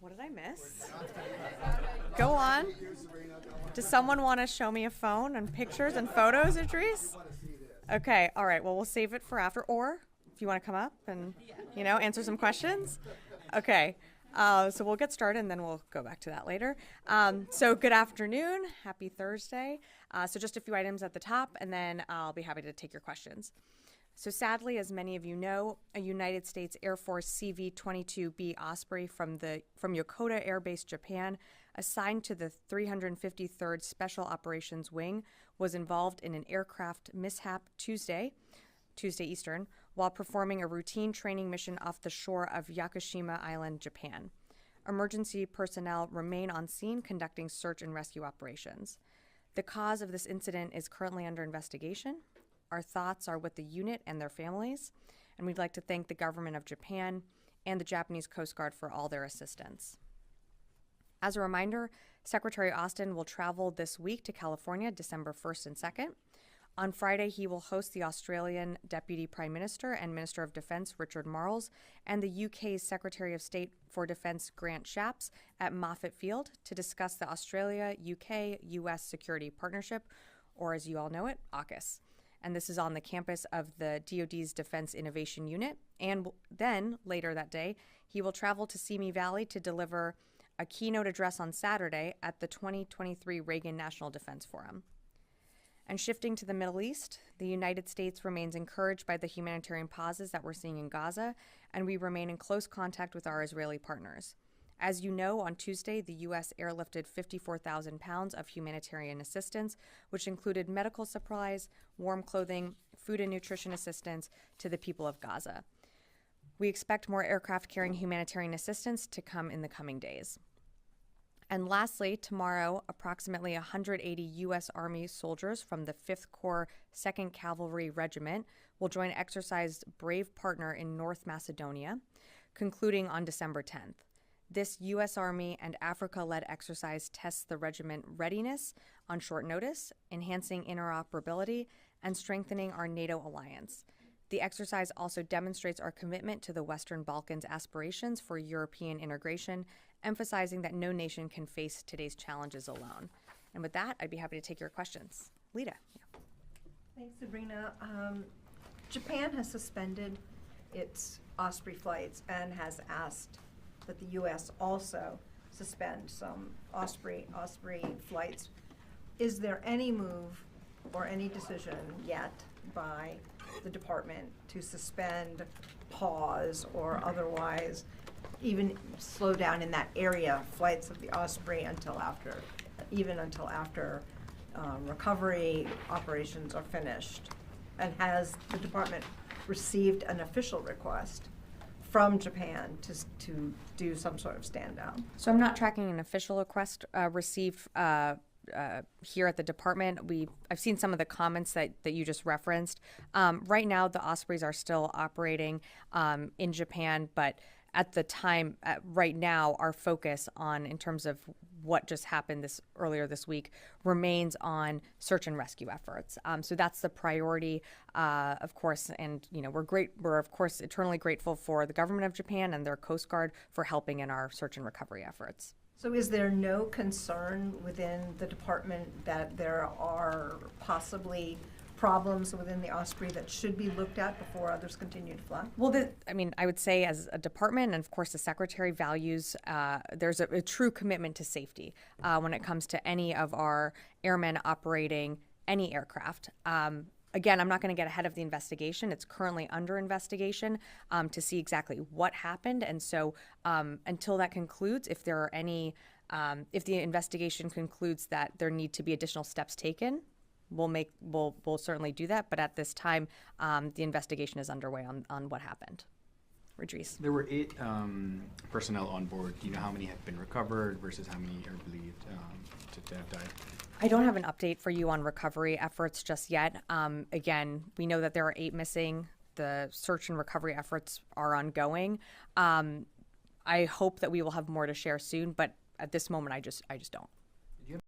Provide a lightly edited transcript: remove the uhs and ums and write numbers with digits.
what did I miss? Go on. Does someone want to show me a phone and pictures and photos, Idris? Okay, all right. Well, we'll save it for after. Or if you want to come up and, answer some questions. Okay. So we'll get started and then we'll go back to that later. So good afternoon. Happy Thursday. So just a few items at the top and then I'll be happy to take your questions. So sadly, as many of you know, a United States Air Force CV-22B Osprey from Yokota Air Base, Japan, assigned to the 353rd Special Operations Wing, was involved in an aircraft mishap Tuesday Eastern, while performing a routine training mission off the shore of Yakushima Island, Japan. Emergency personnel remain on scene conducting search and rescue operations. The cause of this incident is currently under investigation. Our thoughts are with the unit and their families, and we'd like to thank the government of Japan and the Japanese Coast Guard for all their assistance. As a reminder, Secretary Austin will travel this week to California, December 1st and 2nd. On Friday, he will host the Australian Deputy Prime Minister and Minister of Defence, Richard Marles, and the UK's Secretary of State for Defence, Grant Shapps, at Moffett Field to discuss the Australia-UK-US Security Partnership, or as you all know it, AUKUS. And this is on the campus of the DoD's Defense Innovation Unit. And then, later that day, he will travel to Simi Valley to deliver a keynote address on Saturday at the 2023 Reagan National Defense Forum. And shifting to the Middle East, the United States remains encouraged by the humanitarian pauses that we're seeing in Gaza, and we remain in close contact with our Israeli partners. As you know, on Tuesday, the U.S. airlifted 54,000 pounds of humanitarian assistance, which included medical supplies, warm clothing, food and nutrition assistance to the people of Gaza. We expect more aircraft carrying humanitarian assistance to come in the coming days. And lastly, tomorrow, approximately 180 U.S. Army soldiers from the 5th Corps 2nd Cavalry Regiment will join Exercise Brave Partner in North Macedonia, concluding on December 10th. This U.S. Army and Africa-led exercise tests the regiment readiness on short notice, enhancing interoperability, and strengthening our NATO alliance. The exercise also demonstrates our commitment to the Western Balkans' aspirations for European integration, emphasizing that no nation can face today's challenges alone. And with that, I'd be happy to take your questions. Lita. Yeah. Thanks, Sabrina. Japan has suspended its Osprey flights and has asked that the U.S. also suspend some Osprey flights. Is there any move or any decision yet by the department to suspend, pause, or otherwise even slow down in that area flights of the Osprey until after recovery operations are finished? And has the department received an official request from Japan to do some sort of stand down? So I'm not tracking an official request received here at the department. I've seen some of the comments that you just referenced. Right now, the Ospreys are still operating in Japan, but at the time, right now, our focus in terms of what just happened earlier this week remains on search and rescue efforts. So that's the priority, of course, and we're of course eternally grateful for the government of Japan and their Coast Guard for helping in our search and recovery efforts. So is there no concern within the department that there are possibly problems within the Osprey that should be looked at before others continue to fly? Well, I would say as a department, and of course the Secretary values, there's a true commitment to safety when it comes to any of our airmen operating any aircraft. Again, I'm not going to get ahead of the investigation. It's currently under investigation to see exactly what happened. And so until that concludes, if there are any, if the investigation concludes that there need to be additional steps taken, we'll certainly do that. But at this time, the investigation is underway on what happened. Idris. There were 8 personnel on board. Do you know how many have been recovered versus how many are believed to have died? I don't have an update for you on recovery efforts just yet. Again, we know that there are 8 missing. The search and recovery efforts are ongoing. I hope that we will have more to share soon, but at this moment, I just don't.